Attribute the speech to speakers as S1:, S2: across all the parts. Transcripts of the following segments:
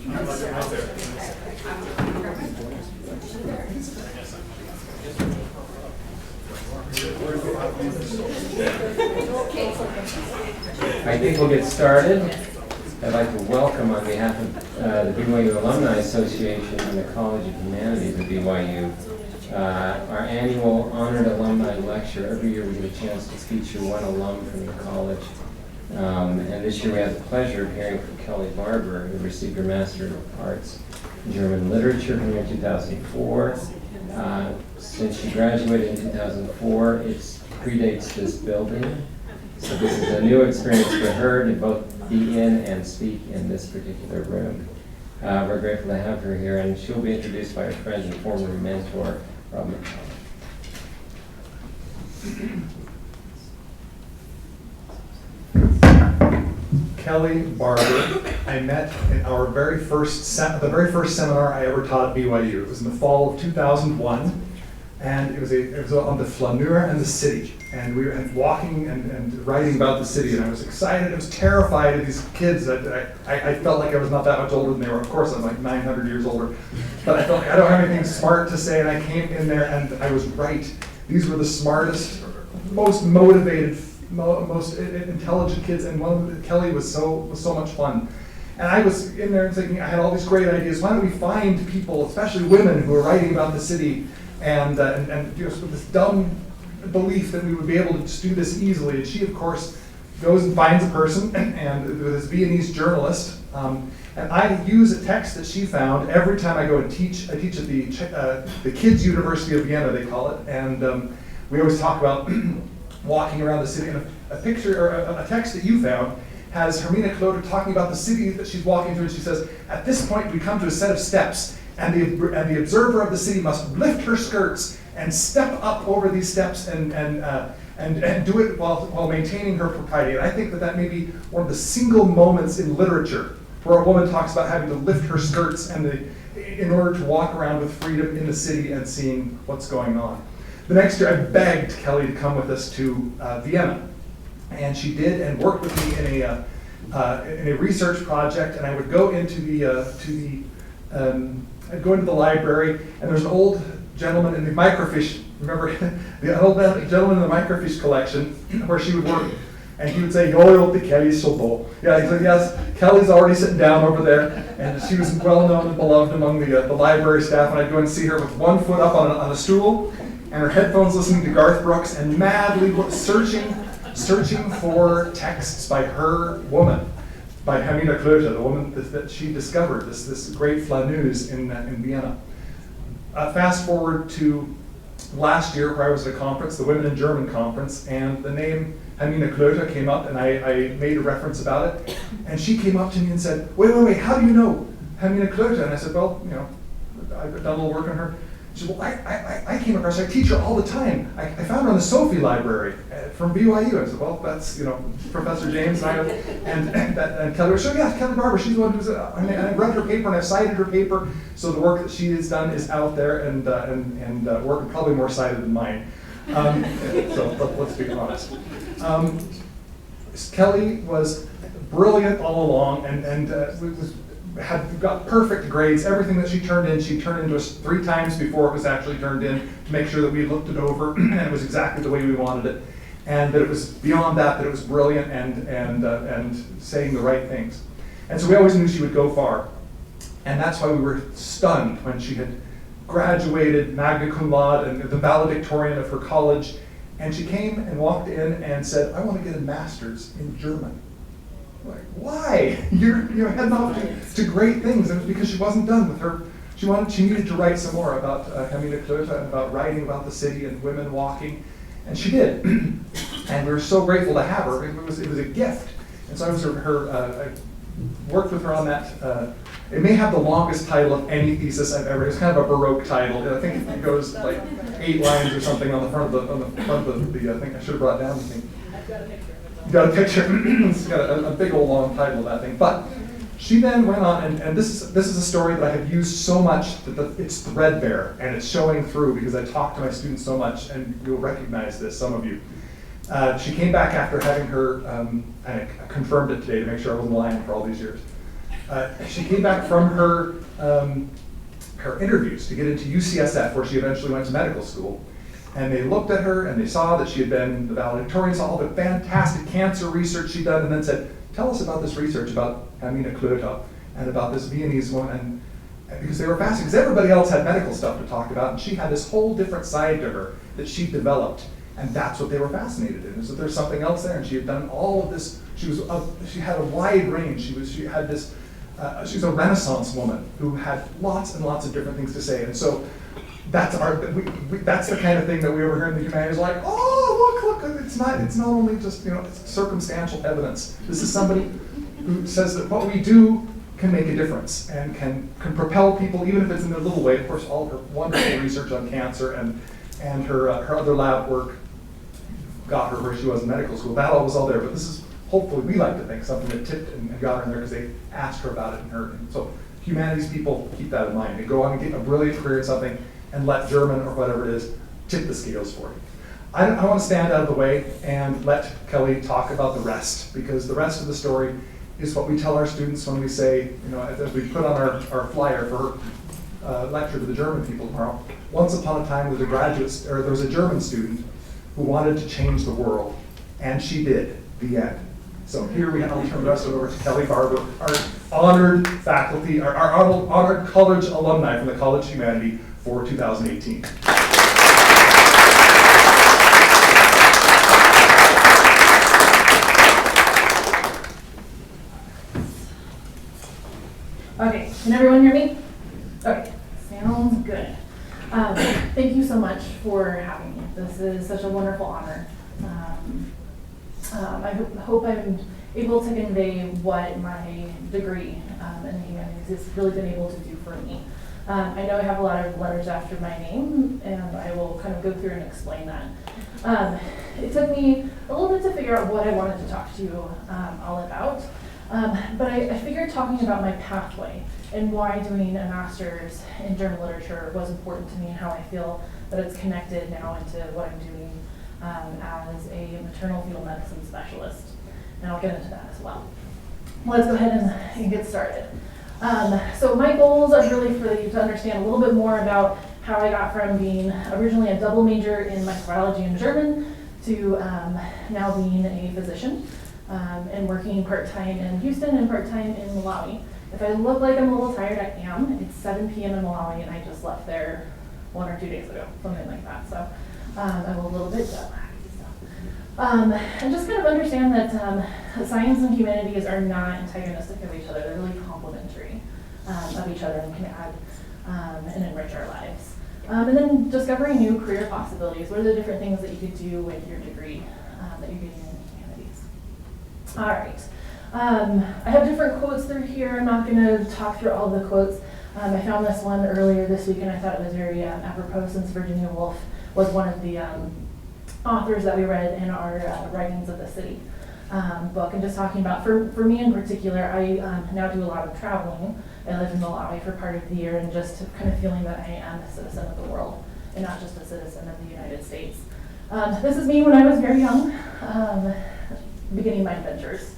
S1: I think we'll get started. I'd like to welcome on behalf of the BYU Alumni Association and the College of Humanities at BYU our annual Honored Alumni Lecture. Every year we get a chance to feature one alum from the college. And this year we had the pleasure of hearing from Kelli Barbour, who received her Master of Arts in German Literature here in 2004. Since she graduated in 2004, it predates this building. So this is a new experience for her to both be in and speak in this particular room. We're grateful to have her here, and she'll be introduced by her friend and former mentor, Rob McConnell.
S2: Kelli Barbour, I met in our the very first seminar I ever taught at BYU. It was in the fall of 2001, and it was on the flaneur and the city. And we were walking and writing about the city, and I was excited. I was terrified of these kids. I felt like I was not that much older than they were. Of course, I'm like 900 years older. But I felt like I don't have anything smart to say, and I came in there, and I was right. These were the smartest, most motivated, most intelligent kids, and Kelli was so much fun. And I was in there thinking, I had all these great ideas. Why don't we find people, especially women, who are writing about the city, and just with this dumb belief that we would be able to just do this easily. And she, of course, goes and finds a person, and with this Viennese journalist. And I use a text that she found every time I go and teach. I teach at the Kids University of Vienna, they call it. And we always talk about walking around the city. And a picture, or a text that you found, has Hermina Kloter talking about the city that she's walking through. And she says, at this point, we come to a set of steps. And the observer of the city must lift her skirts and step up over these steps and do it while maintaining her propriety. And I think that may be one of the single moments in literature where a woman talks about having to lift her skirts in order to walk around with freedom in the city and seeing what's going on. The next year, I begged Kelli to come with us to Vienna, and she did, and worked with me in a research project. And I would go into I'd go into the library, and there's an old gentleman in the microfiche, remember, the old gentleman in the microfiche collection, where she would work, and he would say, "Yo, the Kelly's so low." Yeah, he said, "Yes, Kelly's already sitting down over there," and she was well known and beloved among the library staff. And I'd go and see her with one foot up on a stool, and her headphones, listening to Garth Brooks, and madly searching for texts by her woman. By Hermina Kloter, the woman that she discovered, this great flaneuse in Vienna. Fast forward to last year, where I was at a conference, the Women in German conference, and the name Hermina Kloter came up, and I made a reference about it. And she came up to me and said, wait, how do you know Hermina Kloter? And I said, well, I've done a little work on her. She said, well, I came across her. I teach her all the time. I found her in the Sophie Library from BYU. I said, well, that's, Professor James and Kelli. So yeah, Kelli Barbour, she's the one who's, and I read her paper and I've cited her paper. So the work that she has done is out there, and work probably more cited than mine. So let's be honest. Kelli was brilliant all along, and got perfect grades. Everything that she turned into us 3 times before it was actually turned in, to make sure that we looked it over and it was exactly the way we wanted it, and that it was beyond that it was brilliant and saying the right things. And so we always knew she would go far, and that's why we were stunned when she had graduated magna cum laude and the valedictorian of her college, and she came and walked in and said, "I want to get a master's in German." Like, why? You're heading off to great things. And it was because she wasn't done with her. She needed to write some more about Hermina Kloter and about writing about the city and women walking, and she did. And we were so grateful to have her. It was a gift. And so I worked with her on that. It may have the longest title of any thesis I've ever. It's kind of a Baroque title. I think it goes like 8 lines or something on the front of the I think I should have brought down the thing.
S3: I've got a picture.
S2: You got a picture. It's got a big old long title of that thing. But she then went on, and this is a story that I have used so much that it's threadbare, and it's showing through because I talk to my students so much, and you'll recognize this, some of you. She came back after having her, I confirmed it today to make sure I wasn't lying for all these years. She came back from her interviews to get into UCSF, where she eventually went to medical school. And they looked at her and they saw that she had been the valedictorian, saw all the fantastic cancer research she'd done, and then said, tell us about this research about Amina Klöter and about this Viennese woman. And because they were fascinated, because everybody else had medical stuff to talk about, and she had this whole different side to her that she developed. And that's what they were fascinated in, is that there's something else there. And she had done all of this. She had a wide range. She was a Renaissance woman who had lots and lots of different things to say. And so that's that's the kind of thing that we over here in the humanities like, oh, look, it's not only just, it's circumstantial evidence. This is somebody who says that what we do can make a difference and can propel people, even if it's in a little way. Of course, all her wonderful research on cancer and her other lab work got her where she was in medical school. That all was all there, but this is, hopefully, we like to think, something that tipped and got her in there because they asked her about it. And so humanities people keep that in mind. They go on and get a brilliant career in something and let German or whatever it is tip the scales for you. I want to stand out of the way and let Kelly talk about the rest, because the rest of the story is what we tell our students when we say, as we put on our flyer for her lecture to the German people tomorrow. Once upon a time, there was a German student who wanted to change the world, and she did. The end. So here I'll turn the rest of it over to Kelli Barbour, our honored faculty, our honored college alumni from the College of Humanity for 2018.
S3: Okay, can everyone hear me? Okay, sounds good. Thank you so much for having me. This is such a wonderful honor. I hope I'm able to convey what my degree in the humanities has really been able to do for me. I know I have a lot of letters after my name, and I will kind of go through and explain that. It took me a little bit to figure out what I wanted to talk to you all about. But I figured talking about my pathway and why doing a master's in German literature was important to me, and how I feel that it's connected now into what I'm doing as a maternal fetal medicine specialist. And I'll get into that as well. Let's go ahead and get started. So my goals are really for you to understand a little bit more about how I got from being originally a double major in microbiology and German to now being a physician. And working part-time in Houston and part-time in Malawi. If I look like I'm a little tired, I am. It's 7 p.m. in Malawi, and I just left there 1 or 2 days ago, something like that. So I'm a little bit jet lagged. And just kind of understand that science and humanities are not antagonistic of each other. They're really complementary of each other and can add and enrich our lives. And then discovering new career possibilities. What are the different things that you could do with your degree that you're getting in humanities? All right. I have different quotes through here. I'm not going to talk through all the quotes. I found this one earlier this week, and I thought it was very apropos, since Virginia Woolf was one of the authors that we read in our Writings of the City book. And just talking about, for me in particular, I now do a lot of traveling. I live in Malawi for part of the year, and just kind of feeling that I am a citizen of the world and not just a citizen of the United States. This is me when I was very young, beginning my adventures.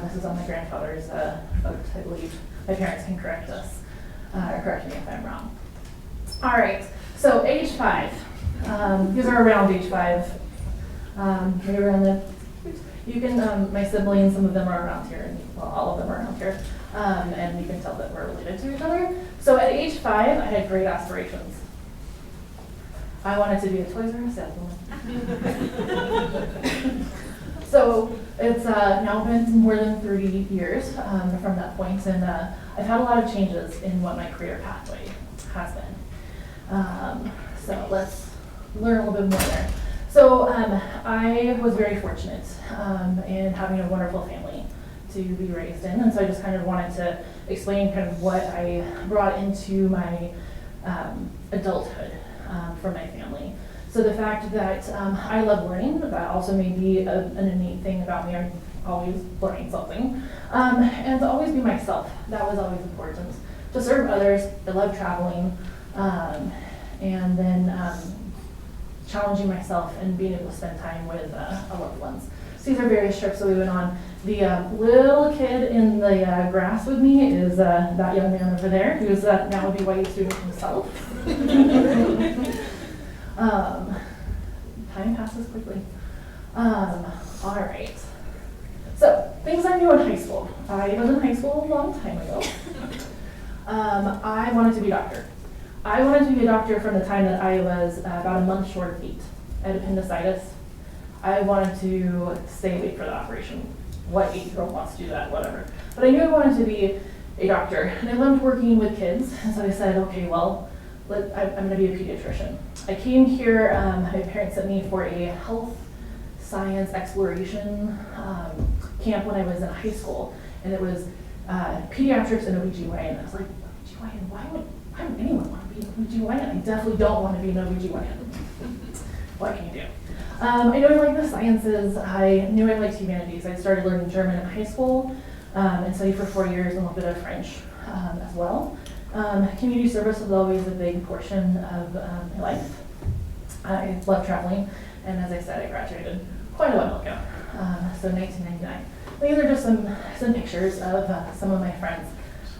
S3: This is on my grandfather's boat, I believe. My parents can correct us, or correct me if I'm wrong. All right, so age 5. These are around age 5. Maybe around you can, my siblings, some of them are around here, and well, all of them are around here, and you can tell that we're related to each other. So at age 5, I had great aspirations. I wanted to be a Toys R Us saleswoman. So it's now been more than 30 years from that point, and I've had a lot of changes in what my career pathway has been. So let's learn a little bit more there. So I was very fortunate in having a wonderful family to be raised in, and so I just kind of wanted to explain kind of what I brought into my adulthood from my family. So the fact that I love learning, that also may be an innate thing about me. I'm always learning something. And to always be myself, that was always important. To serve others, I love traveling, and then challenging myself and being able to spend time with loved ones. So these are various trips that we went on. The little kid in the grass with me is that young man over there, who's now a BYU student himself. Time passes quickly. All right. So, things I knew in high school. I was in high school a long time ago. I wanted to be a doctor. I wanted to be a doctor from the time that I was about a month short of 8. I had appendicitis. I wanted to stay awake for the operation. What 8-year-old wants to do that, whatever. But I knew I wanted to be a doctor, and I loved working with kids, and so I said, okay, well, I'm gonna be a pediatrician. I came here, my parents sent me for a health science exploration camp when I was in high school, and it was pediatrics and OBGYN. I was like, OBGYN, why would anyone want to be an OBGYN? I definitely don't want to be an OBGYN. What can you do? I knew I liked the sciences. I knew I liked humanities. I started learning German in high school and studied for 4 years and a little bit of French as well. Community service was always a big portion of my life. I love traveling, and as I said, I graduated quite a while ago, so 1999. These are just some pictures of some of my friends.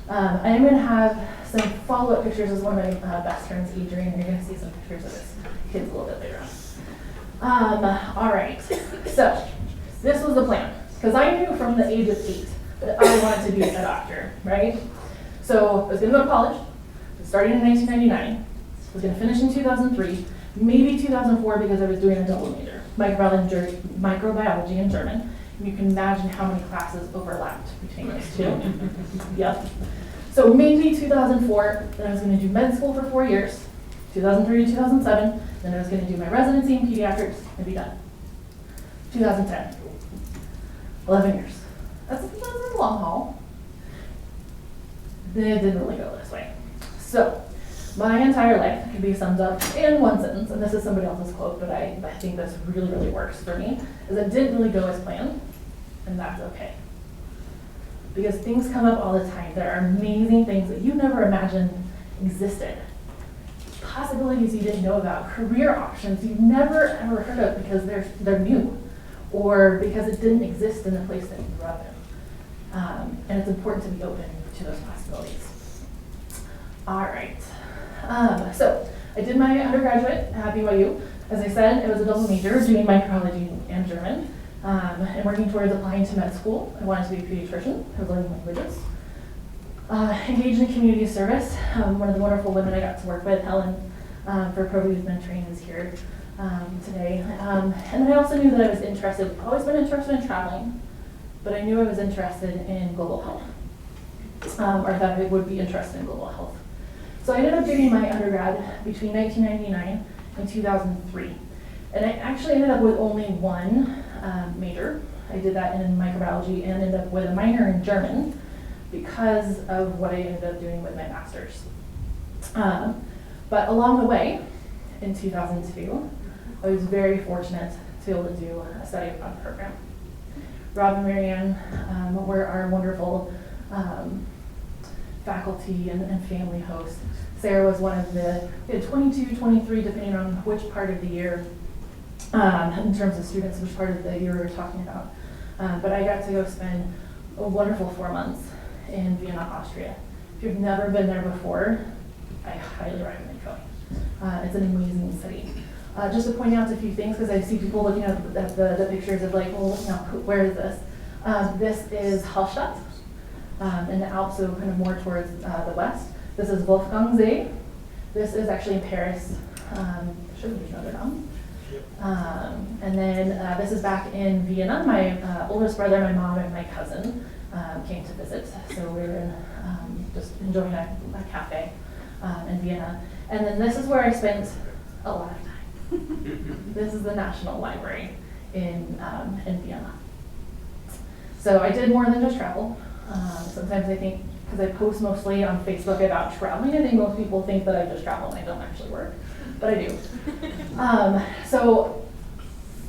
S3: I am going to have some follow-up pictures of one of my best friends, Adrian. You're going to see some pictures of his kids a little bit later on. All right, so this was the plan, because I knew from the age of 8 that I wanted to be a doctor, right? So I was going to go to college, starting in 1999, I was going to finish in 2003, maybe 2004 because I was doing a double major, microbiology and German. And you can imagine how many classes overlapped between those two. Yep. So maybe 2004, then I was going to do med school for 4 years, 2003 to 2007, then I was going to do my residency in pediatrics and be done. 2010, 11 years. That's a long haul. It didn't really go this way. So, my entire life can be summed up in one sentence, and this is somebody else's quote, but I think this really, really works for me, is it didn't really go as planned, and that's okay. Because things come up all the time. There are amazing things that you never imagined existed. Possibilities you didn't know about, career options you've never ever heard of because they're new, or because it didn't exist in the place that you grew up in. And it's important to be open to those possibilities. All right. So I did my undergraduate at BYU. As I said, it was a double major, doing microbiology and German, and working towards applying to med school. I wanted to be a pediatrician. I was learning languages. Engaged in community service. One of the wonderful women I got to work with, Helen, for Pro Youth Mentoring, is here today. And then I also knew that I was interested, always been interested in traveling, but I knew I was interested in global health, or that I would be interested in global health. So I ended up doing my undergrad between 1999 and 2003. And I actually ended up with only one major. I did that in microbiology and ended up with a minor in German because of what I ended up doing with my master's. But along the way, in 2002, I was very fortunate to be able to do a study abroad program. Rob and Marianne were our wonderful faculty and family hosts. Sarah was one of we had 22, 23, depending on which part of the year, in terms of students, which part of the year we were talking about. But I got to go spend a wonderful 4 months in Vienna, Austria. If you've never been there before, I highly recommend going. It's an amazing city. Just to point out a few things, because I see people looking at the pictures of like, well, you know, where is this? This is Hallstatt in the Alps, so kind of more towards the west. This is Wolfgangsee. This is actually in Paris. Should be Notre Dame. And then this is back in Vienna. My oldest brother, my mom, and my cousin came to visit. So we were in, just enjoying a cafe in Vienna. And then this is where I spent a lot of time. This is the National Library in Vienna. So I did more than just travel. Sometimes I think, because I post mostly on Facebook about traveling, I think most people think that I just travel and I don't actually work, but I do. So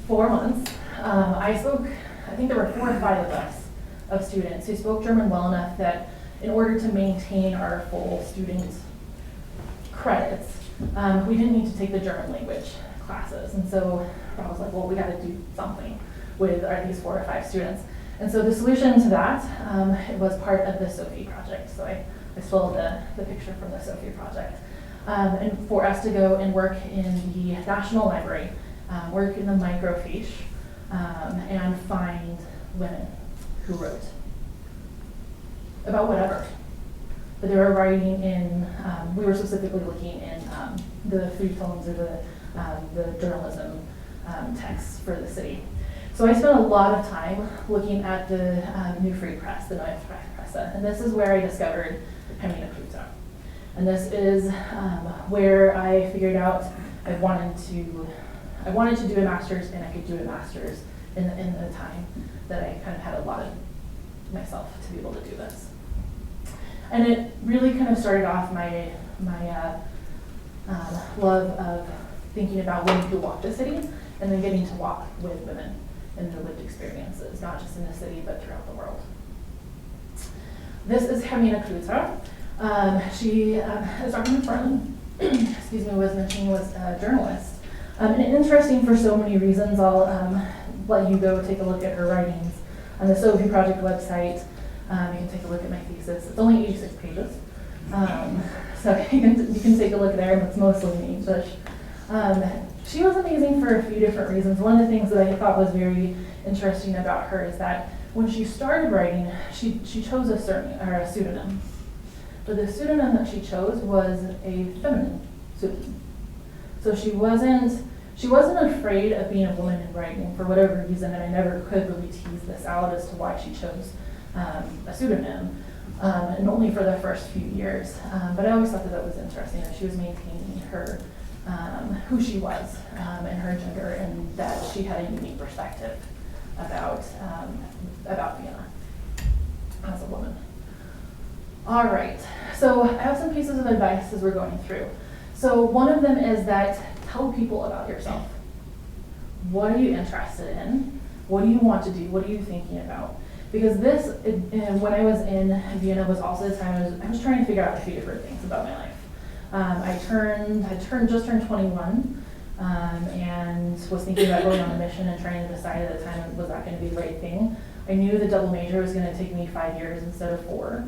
S3: 4 months, I spoke, I think there were 4 or 5 of us, of students who spoke German well enough that in order to maintain our full student credits, we didn't need to take the German language classes. And so I was like, well, we got to do something with these 4 or 5 students. And so the solution to that it was part of the Sophie project. So I stole the picture from the Sophie project. And for us to go and work in the National Library, work in the microfiche, and find women who wrote about whatever. But they were writing in, we were specifically looking in the feuilletons or the journalism texts for the city. So I spent a lot of time looking at the New Free Press, the Neue Presse, and this is where I discovered Hermine Klute. And this is where I figured out I wanted to do a master's, and I could do a master's in the time that I kind of had allotted myself to be able to do this. And it really kind of started off my love of thinking about wanting to walk the city, and then getting to walk with women in their lived experiences, not just in the city, but throughout the world. This is Hermine Klute. She, as Dr. McFarland, excuse me, was mentioning, was a journalist. And interesting for so many reasons. I'll let you go take a look at her writings on the Sophie Project website. You can take a look at my thesis. It's only 86 pages. So you can take a look there, and it's mostly me. But she was amazing for a few different reasons. One of the things that I thought was very interesting about her is that when she started writing, she chose a pseudonym. But the pseudonym that she chose was a feminine pseudonym. So she wasn't afraid of being a woman in writing for whatever reason, and I never could really tease this out as to why she chose a pseudonym, and only for the first few years. But I always thought that was interesting, that she was maintaining her who she was and her gender, and that she had a unique perspective about Vienna as a woman. All right, so I have some pieces of advice as we're going through. So one of them is that tell people about yourself. What are you interested in? What do you want to do? What are you thinking about? Because when I was in Vienna, was also the time I was trying to figure out a few different things about my life. I just turned 21, and was thinking about going on a mission and trying to decide at the time, was that going to be the right thing? I knew the double major was going to take me 5 years instead of 4.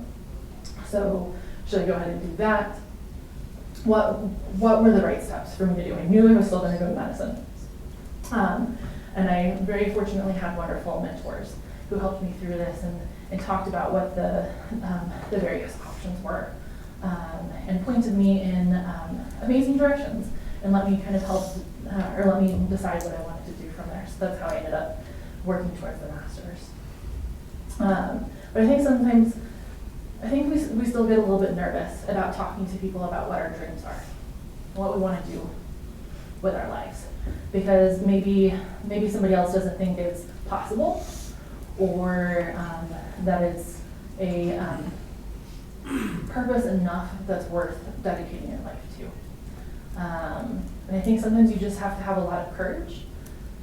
S3: So should I go ahead and do that? What were the right steps for me to do? I knew I was still going to go to medicine. And I very fortunately had wonderful mentors who helped me through this and talked about what the various options were, and pointed me in amazing directions, and let me kind of help, or let me decide what I wanted to do from there. So that's how I ended up working towards the master's. But I think sometimes, we still get a little bit nervous about talking to people about what our dreams are, what we want to do with our lives, because maybe somebody else doesn't think it's possible, or that it's a purpose enough that's worth dedicating your life to. And I think sometimes you just have to have a lot of courage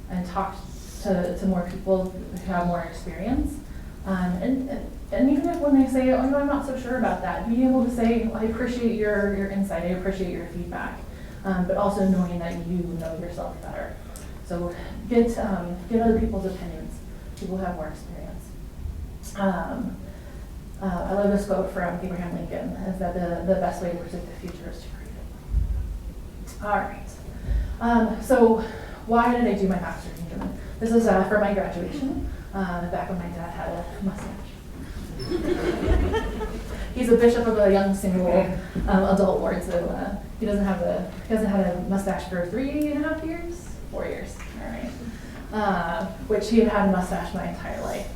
S3: and talk to more people who have more experience. And even if when they say, oh, no, I'm not so sure about that, being able to say, well, I appreciate your insight, I appreciate your feedback, but also knowing that you know yourself better. So get other people's opinions, people who have more experience. I love this quote from Abraham Lincoln, is that the best way to predict the future is to create it. All right. So why did I do my master's in German? This is for my graduation, back when my dad had a mustache. He's a bishop of a young single adult ward, so he hasn't had a mustache for 3.5 years, 4 years, all right. Which he had had a mustache my entire life,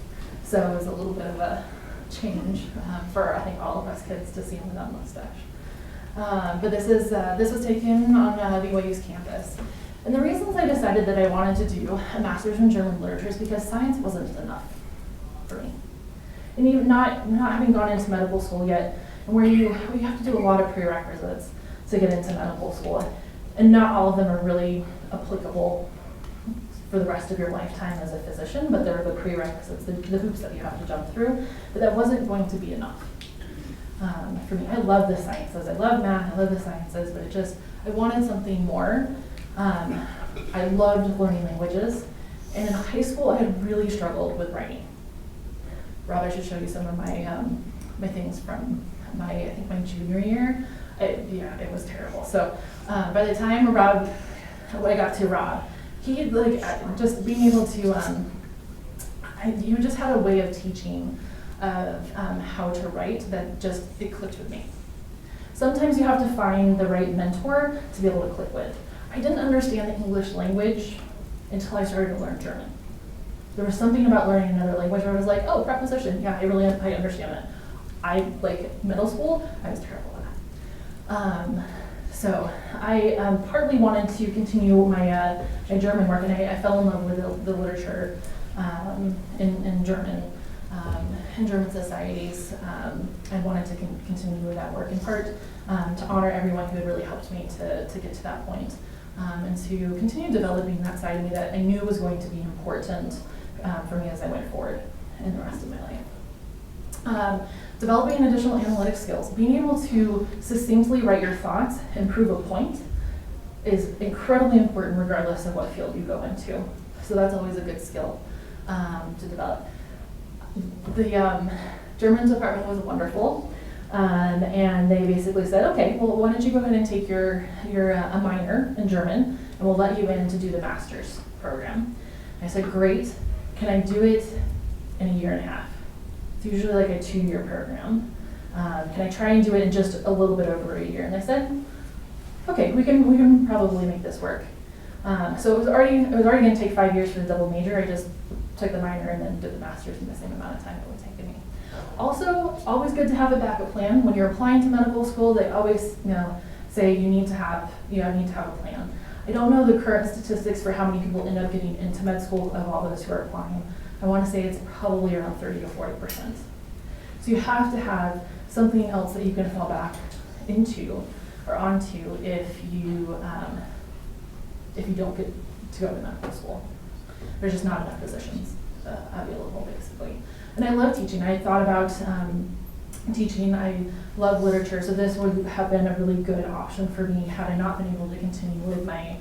S3: so it was a little bit of a change for I think all of us kids to see him without a mustache. But this was taken on BYU's campus. And the reasons I decided that I wanted to do a master's in German literature is because science wasn't enough for me. And even not having gone into medical school yet, and where you have to do a lot of prerequisites to get into medical school, and not all of them are really applicable for the rest of your lifetime as a physician, but there are the prerequisites, the hoops that you have to jump through, but that wasn't going to be enough. For me, I love the sciences, I love math, I love the sciences, but I wanted something more. I loved learning languages, and in high school I had really struggled with writing. Rob, I should show you some of my my things from I think my junior year. It was terrible. So by the time I got to Rob, he just being able to, you just had a way of teaching of how to write that just, it clicked with me. Sometimes you have to find the right mentor to be able to click with. I didn't understand the English language until I started to learn German. There was something about learning another language where I was like, oh, preposition, yeah, I understand it. Like middle school, I was terrible at it. So I partly wanted to continue my German work, and I fell in love with the literature in German. In German societies, I wanted to continue with that work, in part to honor everyone who had really helped me to get to that point, and to continue developing that side of me that I knew was going to be important for me as I went forward in the rest of my life. Developing additional analytic skills, being able to succinctly write your thoughts and prove a point is incredibly important regardless of what field you go into. So that's always a good skill to develop. The German department was wonderful, and they basically said, okay, well, why don't you go ahead and take your a minor in German, and we'll let you in to do the master's program. And I said, great, can I do it in a year and a half? It's usually like a 2-year program. Can I try and do it in just a little bit over a year? And they said, okay, we can probably make this work. So it was already going to take 5 years for the double major. I just took the minor and then did the master's in the same amount of time it would take me. Also, always good to have a backup plan. When you're applying to medical school, they always say you need to have a plan. I don't know the current statistics for how many people end up getting into med school of all those who are applying. I want to say it's probably around 30 to 40%. So you have to have something else that you can fall back into or onto if you don't get to go to medical school. There's just not enough positions available, basically. And I love teaching. I thought about teaching. I love literature, so this would have been a really good option for me had I not been able to continue with my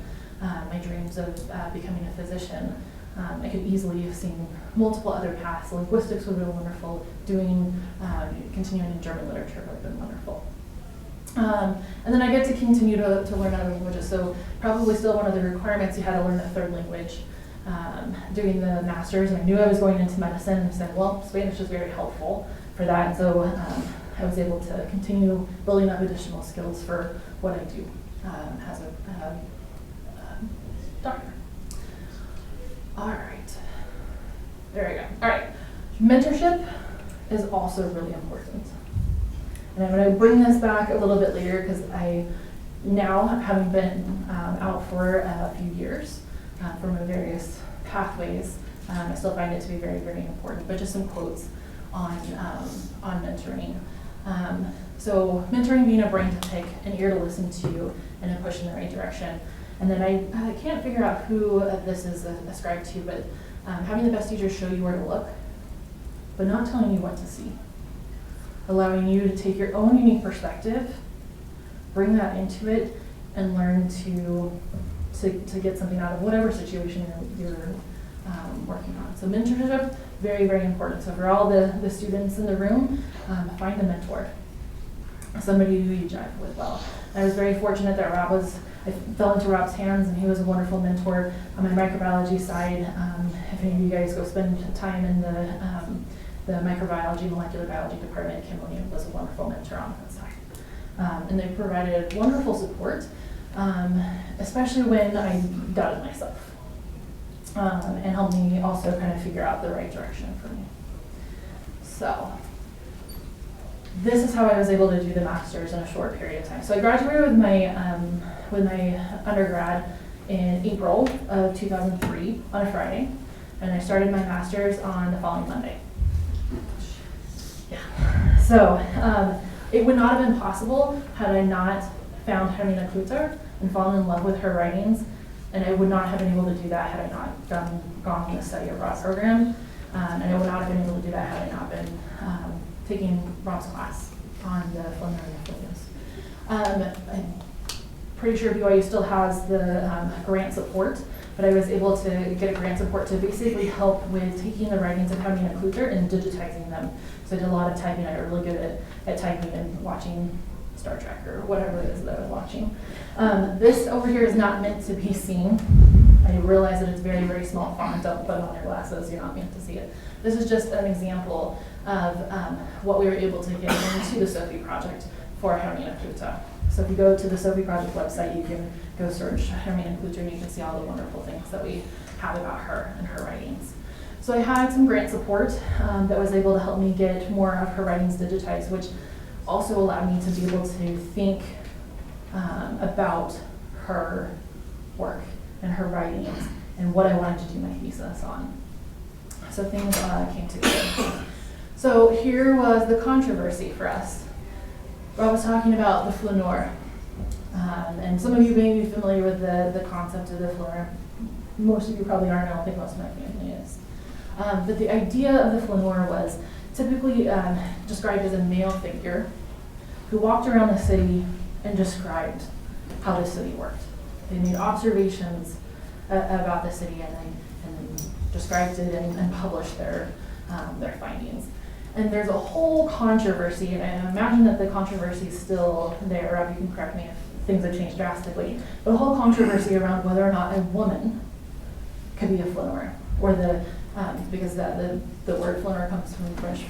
S3: dreams of becoming a physician. I could easily have seen multiple other paths. Linguistics would have been wonderful. Continuing in German literature would have been wonderful. And then I get to continue to learn other languages. So probably still one of the requirements, you had to learn a third language. Doing the master's, and I knew I was going into medicine, and I said, well, Spanish is very helpful for that. And so I was able to continue building up additional skills for what I do as a doctor. All right, there we go. All right, mentorship is also really important. And I'm going to bring this back a little bit later because I now, having been out for a few years from my various pathways, I still find it to be very, very important. But just some quotes on mentoring. So mentoring being a brain to pick, an ear to listen to, and a push in the right direction. And then I can't figure out who this is ascribed to, but having the best teachers show you where to look, but not telling you what to see. Allowing you to take your own unique perspective, bring that into it, and learn to get something out of whatever situation you're working on. So mentorship, very, very important. So for all the students in the room, find a mentor, somebody who you jive with well. I was very fortunate that I fell into Rob's hands, and he was a wonderful mentor on my microbiology side. If any of you guys go spend time in the microbiology, molecular biology department, Kimberly was a wonderful mentor on that side. And they provided wonderful support, especially when I doubted myself, and helped me also kind of figure out the right direction for me. So this is how I was able to do the master's in a short period of time. So I graduated with my undergrad in April of 2003 on a Friday, and I started my master's on the following Monday. Yeah. So it would not have been possible had I not found Hermina Klutzer and fallen in love with her writings, and I would not have been able to do that had I not gone on the study abroad program, and I would not have been able to do that had I not been taking Rob's class on the Flammarian Filius. I'm pretty sure BYU still has the grant support, but I was able to get a grant support to basically help with taking the writings of Hermina Kluther and digitizing them. So I did a lot of typing. I got really good at typing and watching Star Trek or whatever it is that I was watching. This over here is not meant to be seen. I realize that it's very, very small font. Don't put it on your glasses. You're not meant to see it. This is just an example of what we were able to get into the Sophie Project for Hermina Kluther. So if you go to the Sophie Project website, you can go search Hermina Kluther and you can see all the wonderful things that we have about her and her writings. So I had some grant support that was able to help me get more of her writings digitized, which also allowed me to be able to think about her work and her writings and what I wanted to do my thesis on. So things came together. So here was the controversy for us. Rob was talking about the flaneur. And some of you may be familiar with the concept of the flaneur. Most of you probably aren't. I don't think most of my family is. But the idea of the flaneur was typically described as a male figure who walked around the city and described how the city worked. They made observations about the city and described it and published their findings. And there's a whole controversy, and I imagine that the controversy is still there. Rob, you can correct me if things have changed drastically. But a whole controversy around whether or not a woman could be a flaneur, or because the word flaneur comes from French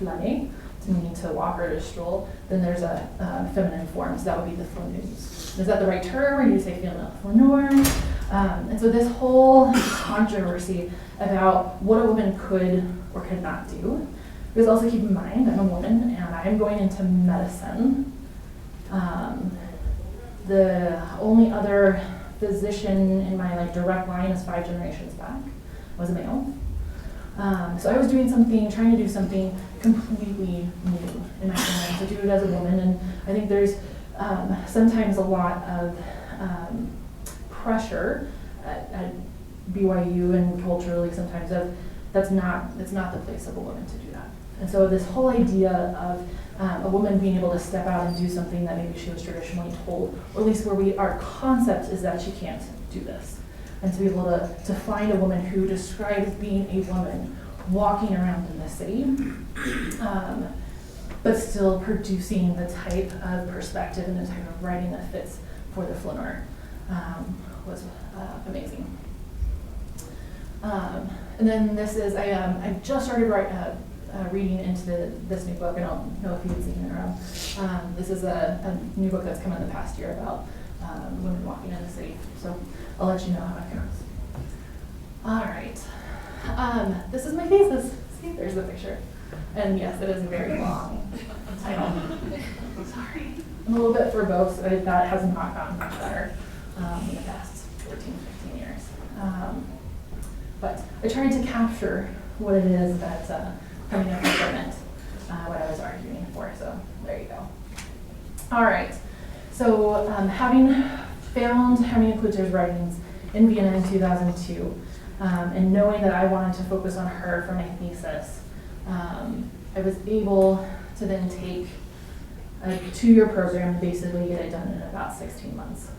S3: flâner, meaning to walk or to stroll. Then there's a feminine form, so that would be the flaneuse. Is that the right term, or do you say female flaneur? And so this whole controversy about what a woman could or could not do. Because also keep in mind, I'm a woman and I'm going into medicine. The only other physician in my direct line is 5 generations back was a male. So I was trying to do something completely new in my family, to do it as a woman. And I think there's sometimes a lot of pressure at BYU and culturally sometimes of it's not the place of a woman to do that. And so this whole idea of a woman being able to step out and do something that maybe she was traditionally told, or at least where our concept is that she can't do this. And to be able to find a woman who describes being a woman walking around in the city, but still producing the type of perspective and the type of writing that fits for the flaneur was amazing. And then this is, I just started reading into this new book. I don't know if you've seen it around. This is a new book that's come in the past year about women walking in the city. So I'll let you know how it goes. All right. This is my thesis. See, there's the picture. And yes, it is very long. I know. Sorry. I'm a little bit verbose. That has not gotten much better in the past 14, 15 years. But I tried to capture what it is that coming up with meant, what I was arguing for. So there you go. All right. So having found Hermina Kluther's writings in Vienna in 2002, and knowing that I wanted to focus on her for my thesis, I was able to then take a 2-year program and basically get it done in about 16 months.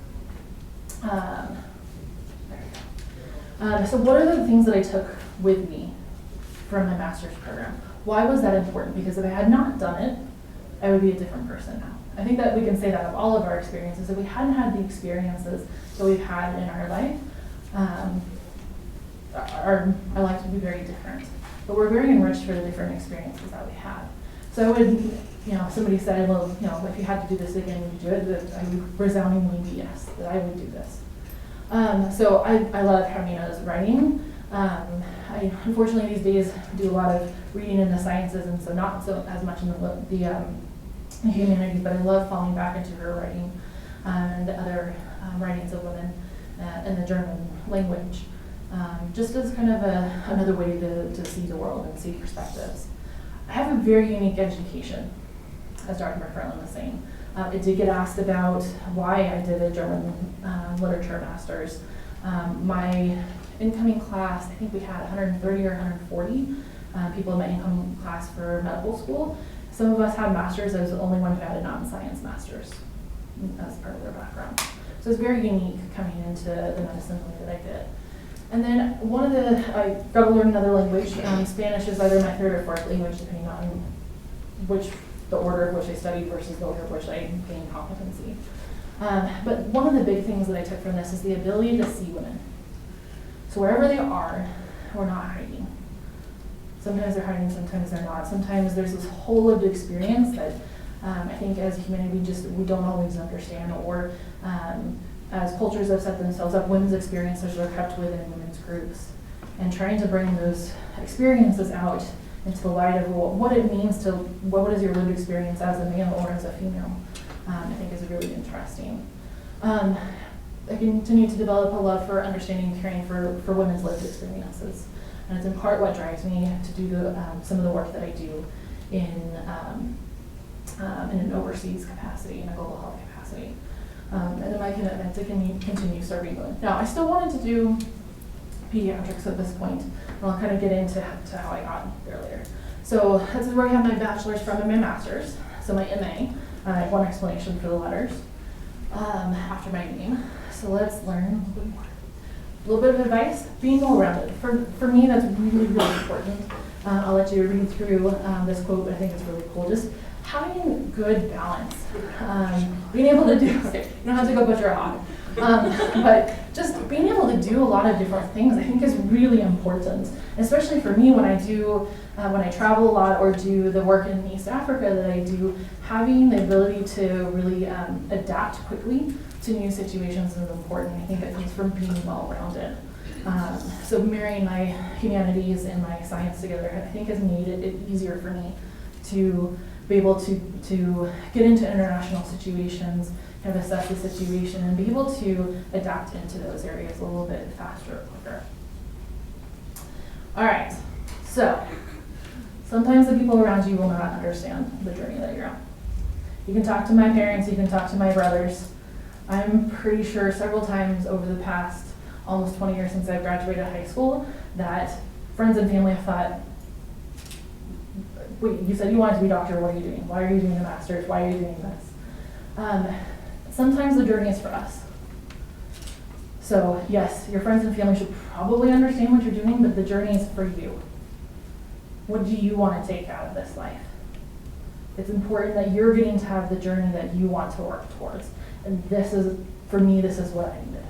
S3: So what are the things that I took with me from my master's program? Why was that important? Because if I had not done it, I would be a different person now. I think that we can say that of all of our experiences. If we hadn't had the experiences that we've had in our life, our life would be very different. But we're very enriched for the different experiences that we had. So I would, somebody said, well, if you had to do this again, would you do it? That I would resoundingly be yes, that I would do this. So I love Hermina's writing. I unfortunately these days do a lot of reading in the sciences, and so not so as much in the humanities, but I love falling back into her writing and the other writings of women in the German language, just as kind of another way to see the world and see perspectives. I have a very unique education, as Dr. McFarland was saying. I did get asked about why I did a German literature master's. My incoming class, I think we had 130 or 140 people in my incoming class for medical school. Some of us had masters. I was the only one who had a non-science master's. as part of their background. So it's very unique coming into the medicine the way that I did. And then I got to learn another language. Spanish is either my third or fourth language, depending on the order of which I studied versus the order of which I gained competency. But one of the big things that I took from this is the ability to see women. So wherever they are, we're not hiding. Sometimes they're hiding, sometimes they're not. Sometimes there's this whole lived experience that I think as humanity we don't always understand, or as cultures have set themselves up, women's experiences are kept within women's groups. And trying to bring those experiences out into the light of what it means to, what is your lived experience as a male or as a female, I think is really interesting. I continue to develop a love for understanding and caring for women's lived experiences. And it's in part what drives me to do some of the work that I do in an overseas capacity, in a global health capacity. And then my commitment to continue serving women. Now, I still wanted to do pediatrics at this point, and I'll kind of get into how I got there later. So this is where I have my bachelor's from and my master's. So my MA, I have one explanation for the letters after my name. So let's learn a little bit more. A little bit of advice, being well-rounded. For me, that's really, really important. I'll let you read through this quote, but I think it's really cool. Just having good balance. Being able to do, okay, you don't have to go butcher a hog. But just being able to do a lot of different things, I think is really important. Especially for me when I travel a lot or do the work in East Africa that I do, having the ability to really adapt quickly to new situations is important. I think it comes from being well-rounded. So marrying my humanities and my science together, I think has made it easier for me to be able to get into international situations, kind of assess the situation, and be able to adapt into those areas a little bit faster or quicker. All right, so sometimes the people around you will not understand the journey that you're on. You can talk to my parents, you can talk to my brothers. I'm pretty sure several times over the past almost 20 years since I graduated high school that friends and family have thought, wait, you said you wanted to be a doctor, what are you doing? Why are you doing a master's? Why are you doing this? Sometimes the journey is for us. So yes, your friends and family should probably understand what you're doing, but the journey is for you. What do you want to take out of this life? It's important that you're getting to have the journey that you want to work towards. And this is, for me, this is what I needed.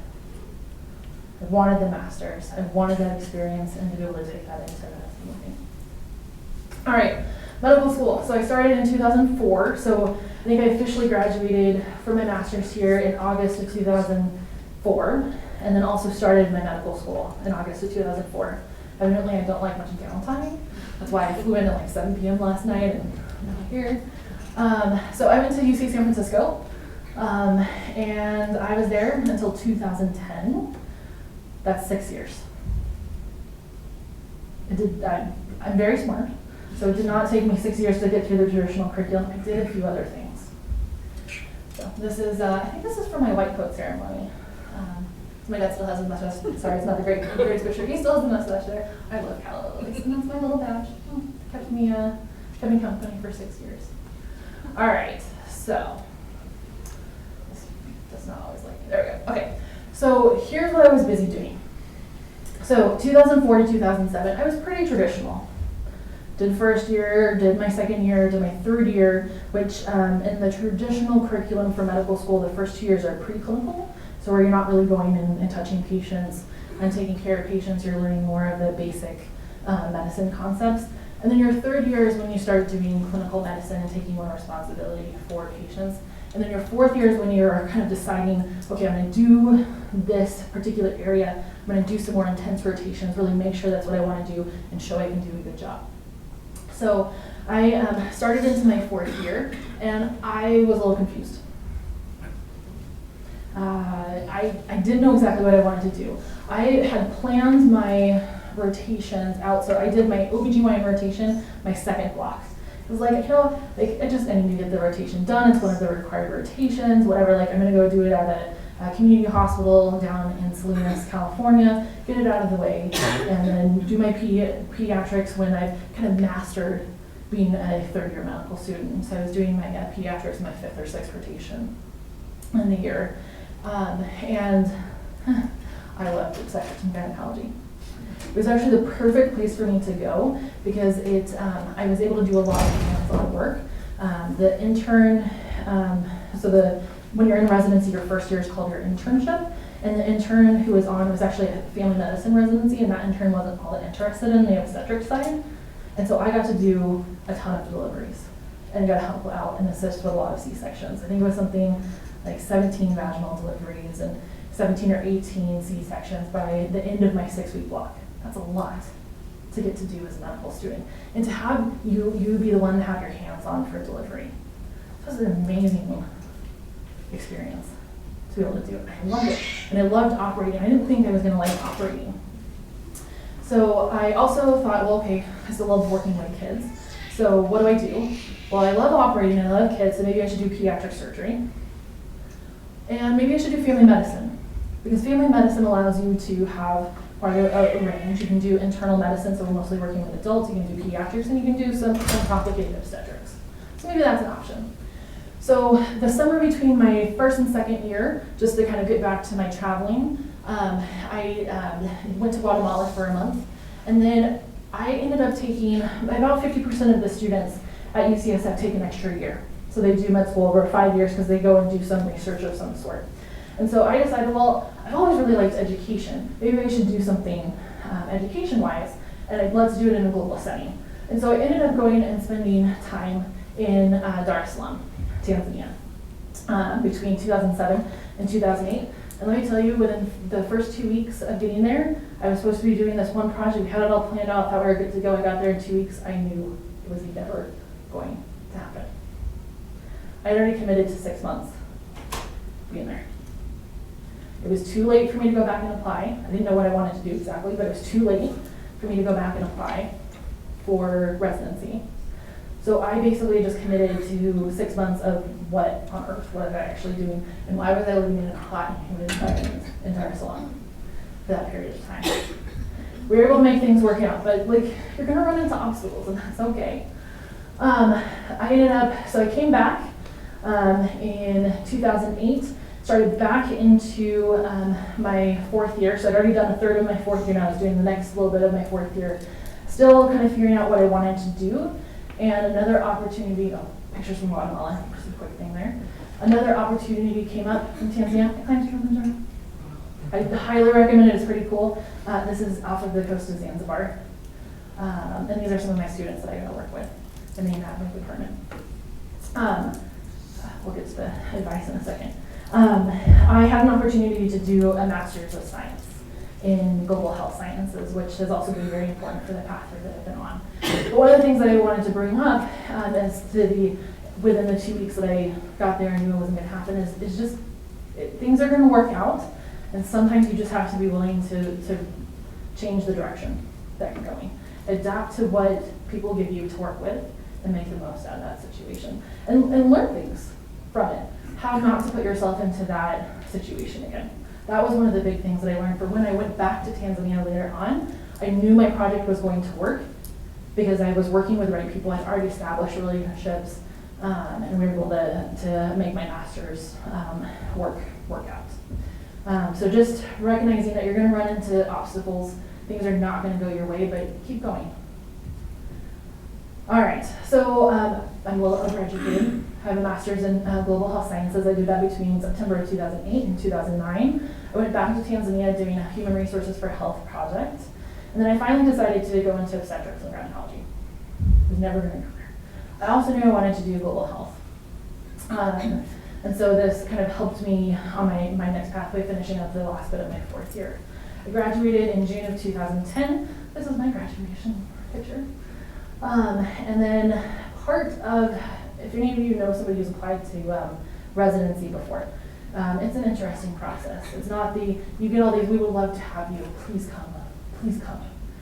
S3: I wanted the master's. I wanted that experience and to be able to take that into medicine. All right, medical school. So I started in 2004. So I think I officially graduated from my master's here in August of 2004, and then also started my medical school in August of 2004. Evidently, I don't like much downtime. That's why I flew in at like 7 p.m. last night and I'm not here. So I went to UC San Francisco, and I was there until 2010. That's 6 years. I'm very smart, so it did not take me 6 years to get through the traditional curriculum. I did a few other things. So this is, I think this is for my white coat ceremony. My dad still has a mustache. Sorry, it's not the greatest picture. He still has a mustache there. I love calla lilies, and that's my little badge. Kept me company for 6 years. All right, so this does not always like me. There we go. Okay, so here's what I was busy doing. So 2004 to 2007, I was pretty traditional. Did first year, did my second year, did my third year, which in the traditional curriculum for medical school, the first 2 years are preclinical. So where you're not really going in and touching patients and taking care of patients, you're learning more of the basic medicine concepts. And then your third year is when you start doing clinical medicine and taking more responsibility for patients. And then your fourth year is when you're kind of deciding, okay, I'm gonna do this particular area, I'm gonna do some more intense rotations, really make sure that's what I wanna do and show I can do a good job. So I started into my fourth year and I was a little confused. I didn't know exactly what I wanted to do. I had planned my rotations out, so I did my OBGYN rotation, my second block. It was like, I need to get the rotation done. It's one of the required rotations, whatever. Like, I'm gonna go do it at a community hospital down in Salinas, California, get it out of the way, and then do my pediatrics when I've kind of mastered being a third-year medical student. So I was doing my pediatrics, my fifth or sixth rotation. in the year. And I loved obstetrics and gynecology. It was actually the perfect place for me to go because I was able to do a lot of hands-on work. The intern, when you're in residency, your first year is called your internship. And the intern who was on was actually a family medicine residency, and that intern wasn't all that interested in the obstetric side. And so I got to do a ton of deliveries and got to help out and assist with a lot of C-sections. I think it was something like 17 vaginal deliveries and 17 or 18 C-sections by the end of my 6-week block. That's a lot to get to do as a medical student. And to have you be the one to have your hands on for delivery. It was an amazing experience to be able to do it. I loved it. And I loved operating. I didn't think I was going to like operating. So I also thought, well, okay, I still love working with kids. So what do I do? Well, I love operating and I love kids, so maybe I should do pediatric surgery. And maybe I should do family medicine. Because family medicine allows you to have quite a range. You can do internal medicine, so we're mostly working with adults. You can do pediatrics, and you can do some complicated obstetrics. So maybe that's an option. So the summer between my first and second year, just to kind of get back to my traveling, I went to Guatemala for a month, and then I ended up taking about 50% of the students at UCSF take an extra year. So they do med school over 5 years because they go and do some research of some sort. And so I decided, well, I've always really liked education. Maybe I should do something education-wise, and let's do it in a global setting. And so I ended up going and spending time in Dar es Salaam, Tanzania, between 2007 and 2008. And let me tell you, within the first 2 weeks of getting there, I was supposed to be doing this one project. We had it all planned out, thought we were good to go. I got there in 2 weeks. I knew it was never going to happen. I had already committed to 6 months being there. It was too late for me to go back and apply. I didn't know what I wanted to do exactly, but it was too late for me to go back and apply for residency. So I basically just committed to 6 months of what on earth was I actually doing, and why was I living in a hot and humid environment in Dar es Salaam for that period of time. We were able to make things work out, but like you're gonna run into obstacles, and that's okay. So I came back in 2008. Started back into my 4th year, so I'd already done a third of my 4th year, and I was doing the next little bit of my 4th year. Still kind of figuring out what I wanted to do, and another opportunity, pictures from Guatemala, just a quick thing there. Another opportunity came up from Tanzania. I climbed Kilimanjaro. I highly recommend it, it's pretty cool. This is off of the coast of Zanzibar. And these are some of my students that I got to work with in the anatomy department. We'll get to the advice in a second. I had an opportunity to do a master's of science in global health sciences, which has also been very important for the pathway that I've been on. But one of the things that I wanted to bring up within the 2 weeks that I got there and knew it wasn't going to happen is just things are going to work out, and sometimes you just have to be willing to change the direction that you're going. Adapt to what people give you to work with and make the most out of that situation. And learn things from it. How not to put yourself into that situation again. That was one of the big things that I learned. For when I went back to Tanzania later on, I knew my project was going to work because I was working with the right people. I'd already established relationships, and we were able to make my master's work out. So just recognizing that you're going to run into obstacles. Things are not going to go your way, but keep going. All right, so I'm a little overeducated. I have a master's in global health sciences. I did that between September of 2008 and 2009. I went back to Tanzania doing a human resources for health project. And then I finally decided to go into obstetrics and gynecology. I was never going to go there. I also knew I wanted to do global health. And so this kind of helped me on my next pathway, finishing up the last bit of my 4th year. I graduated in June of 2010. This is my graduation picture. And then part of, if any of you know somebody who's applied to residency before, it's an interesting process. It's not you get all these, we would love to have you, please come.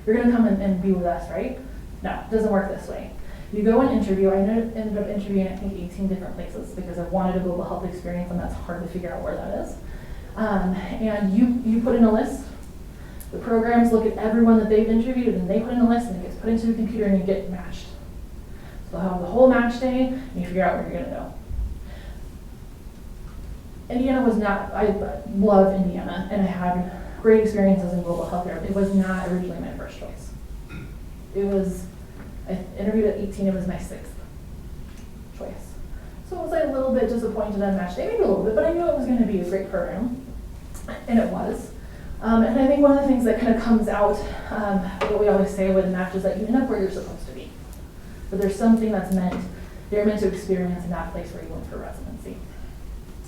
S3: You're gonna come and be with us, right? No, it doesn't work this way. You go and interview. I ended up interviewing, I think, 18 different places because I wanted a global health experience, and that's hard to figure out where that is. And you put in a list. The programs look at everyone that they've interviewed, and they put in a list, and it gets put into the computer, and you get matched. So they'll have the whole match day, and you figure out where you're going to go. Indiana was not, I love Indiana, and I had great experiences in global healthcare. It was not originally my first choice. It was, I interviewed at 18, it was my 6th choice. So I was like a little bit disappointed on match day, maybe a little bit, but I knew it was going to be a great program, and it was. And I think one of the things that kind of comes out, what we always say with match is that you end up where you're supposed to be. But there's something that's you're meant to experience in that place where you went for residency.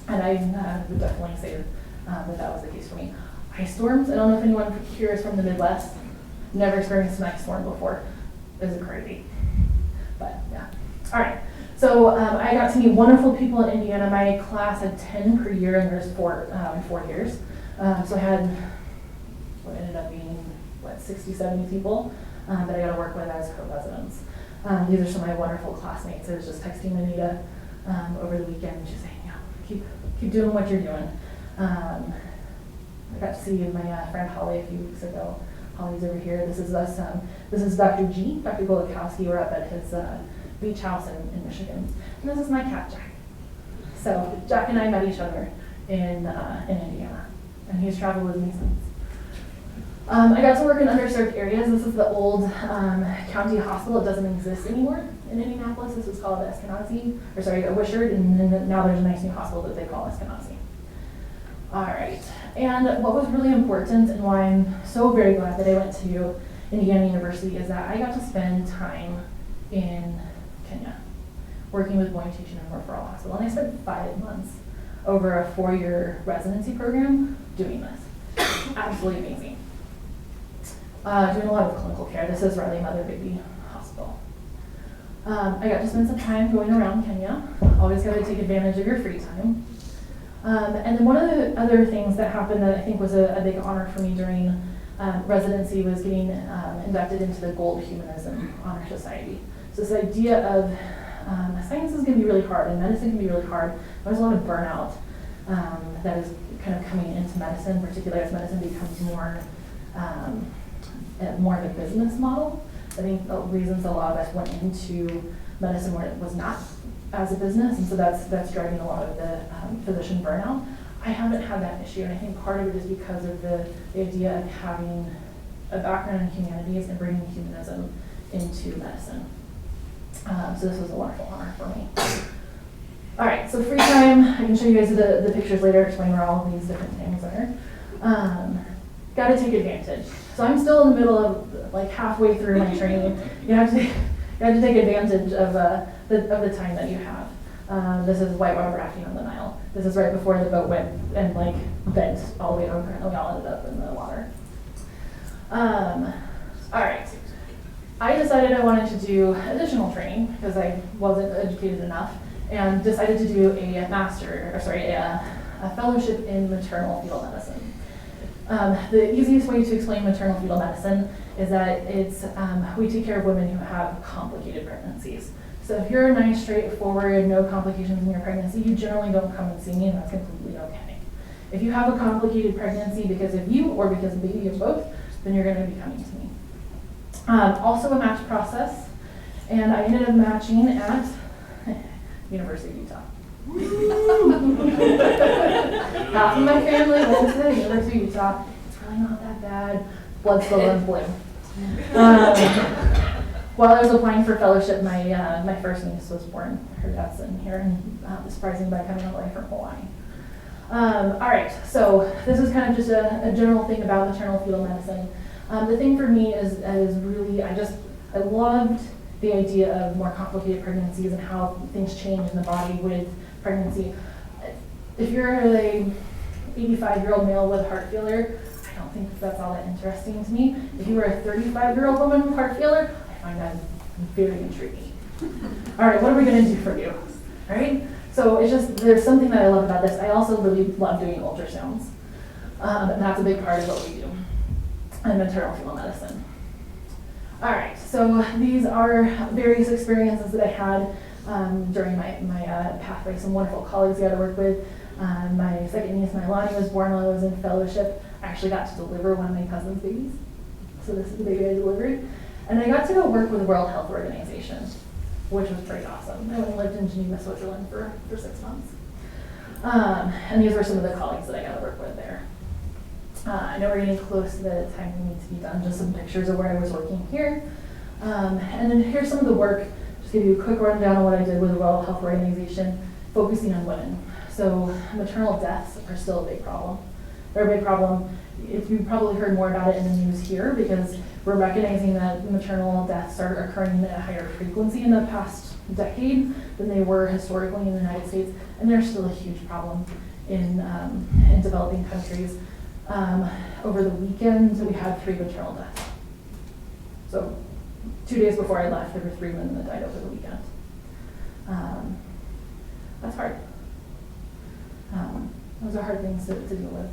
S3: And I would definitely say that was the case for me. Ice storms, I don't know if anyone here is from the Midwest. Never experienced an ice storm before. It was crazy. But yeah. All right. So I got to meet wonderful people in Indiana. My class had 10 per year, and there's 4 years. So I had what ended up being, 60, 70 people that I got to work with as co-residents. These are some of my wonderful classmates. I was just texting Anita over the weekend, and she's saying, keep doing what you're doing. I got to see my friend Holly a few weeks ago. Holly's over here. This is us. This is Dr. G, Dr. Golakowski. We're up at his beach house in Michigan. And this is my cat, Jack. So Jack and I met each other in Indiana, and he's traveled with me since. I got to work in underserved areas. This is the old county hospital. It doesn't exist anymore in Indianapolis. This was called Wishart, and then now there's a nice new hospital that they call Eskenazi. All right, and what was really important and why I'm so very glad that I went to Indiana University is that I got to spend time in Kenya working with Boyne Teaching and Referral Hospital, and I spent 5 months over a 4-year residency program doing this. Absolutely amazing. Doing a lot of clinical care. This is Riley Mother Baby Hospital. I got to spend some time going around Kenya. Always got to take advantage of your free time. And then one of the other things that happened that I think was a big honor for me during residency was getting inducted into the Gold Humanism Honor Society. So this idea of science is going to be really hard and medicine can be really hard. There's a lot of burnout that is kind of coming into medicine, particularly as medicine becomes more of a business model. I think the reasons a lot of us went into medicine where it was not as a business, and so that's driving a lot of the physician burnout. I haven't had that issue, and I think part of it is because of the idea of having a background in humanities and bringing humanism into medicine. So this was a wonderful honor for me. All right, so free time. I can show you guys the pictures later, explain where all of these different things are. Got to take advantage. So I'm still in the middle of, halfway through my training. You have to take advantage of the time that you have. This is whitewater rafting on the Nile. This is right before the boat went and bent all the way over, and we all ended up in the water. All right. I decided I wanted to do additional training because I wasn't educated enough, and decided to do a fellowship in maternal fetal medicine. The easiest way to explain maternal fetal medicine is that it's we take care of women who have complicated pregnancies. So if you're nice, straightforward, no complications in your pregnancy, you generally don't come and see me, and that's completely okay. If you have a complicated pregnancy because of you or because of the baby or both, then you're going to be coming to me. Also a match process, and I ended up matching at University of Utah. Half of my family went to the University of Utah. It's really not that bad. Blood still runs blue. While I was applying for fellowship, my first niece was born. Her dad's in here, and surprising by coming all the way from Hawaii. All right, so this is kind of just a general thing about maternal fetal medicine. The thing for me is really, I loved the idea of more complicated pregnancies and how things change in the body with pregnancy. If you're a 85-year-old male with heart failure, I don't think that's all that interesting to me. If you were a 35-year-old woman with heart failure, I find that very intriguing. All right, what are we going to do for you? All right, so there's something that I love about this. I also really love doing ultrasounds, and that's a big part of what we do in maternal fetal medicine. All right, so these are various experiences that I had during my pathway. Some wonderful colleagues I got to work with. My second niece, Milani, was born while I was in fellowship. I actually got to deliver one of my cousin's babies. So this is the baby I delivered. And I got to go work with the World Health Organization, which was pretty awesome. I went and lived in Geneva, Switzerland for 6 months. And these were some of the colleagues that I got to work with there. I know we're getting close to the time we need to be done. Just some pictures of where I was working here. And then here's some of the work. Just give you a quick rundown of what I did with the World Health Organization, focusing on women. So maternal deaths are still a big problem. They're a big problem. If you've probably heard more about it in the news here, because we're recognizing that maternal deaths are occurring at a higher frequency in the past decade than they were historically in the United States, and they're still a huge problem in developing countries. Over the weekend, we had 3 maternal deaths. So 2 days before I left, there were 3 women that died over the weekend. That's hard. Those are hard things to deal with.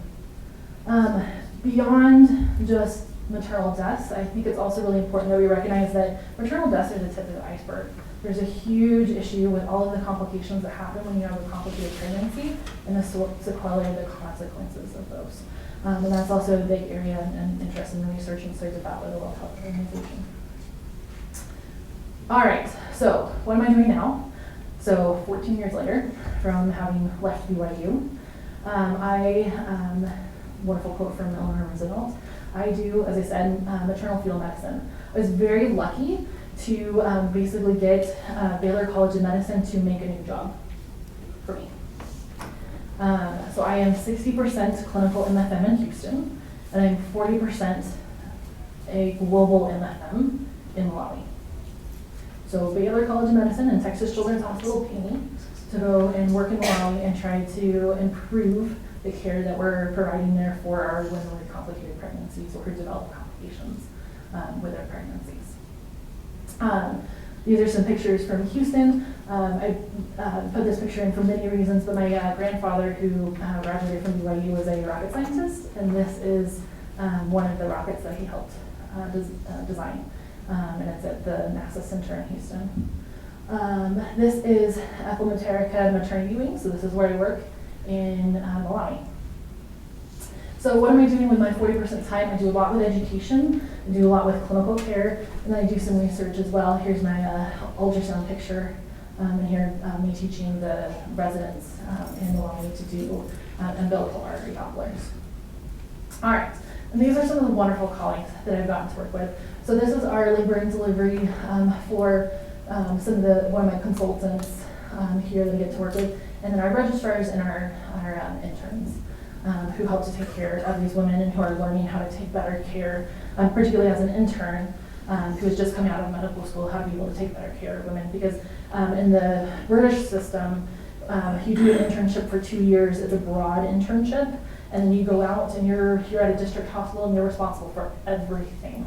S3: Beyond just maternal deaths, I think it's also really important that we recognize that maternal deaths are the tip of the iceberg. There's a huge issue with all of the complications that happen when you have a complicated pregnancy and the sequelae and the consequences of those. And that's also a big area and interest in the research and studies about with the World Health Organization. All right, so what am I doing now? So 14 years later from having left BYU, wonderful quote from Eleanor Roosevelt, I do, as I said, maternal fetal medicine. I was very lucky to basically get Baylor College of Medicine to make a new job for me. So I am 60% clinical MFM in Houston, and I'm 40% a global MFM in Malawi. So Baylor College of Medicine and Texas Children's Hospital paid me to go and work in Malawi and try to improve the care that we're providing there for our women with complicated pregnancies or who develop complications with their pregnancies. These are some pictures from Houston. I put this picture in for many reasons, but my grandfather, who graduated from BYU, was a rocket scientist, and this is one of the rockets that he helped design, and it's at the NASA Center in Houston. This is Ethel Maternity Wing, so this is where I work in Malawi. So what am I doing with my 40% time? I do a lot with education, I do a lot with clinical care, and then I do some research as well. Here's my ultrasound picture, and here me teaching the residents in Malawi to do umbilical artery Dopplers. All right, and these are some of the wonderful colleagues that I've gotten to work with. So this is our labor and delivery for one of my consultants here that I get to work with, and then our registrars and our interns who help to take care of these women and who are learning how to take better care, particularly as an intern who is just coming out of medical school, how to be able to take better care of women. Because in the British system, you do an internship for 2 years. It's a broad internship, and then you go out and you're at a district hospital and you're responsible for everything.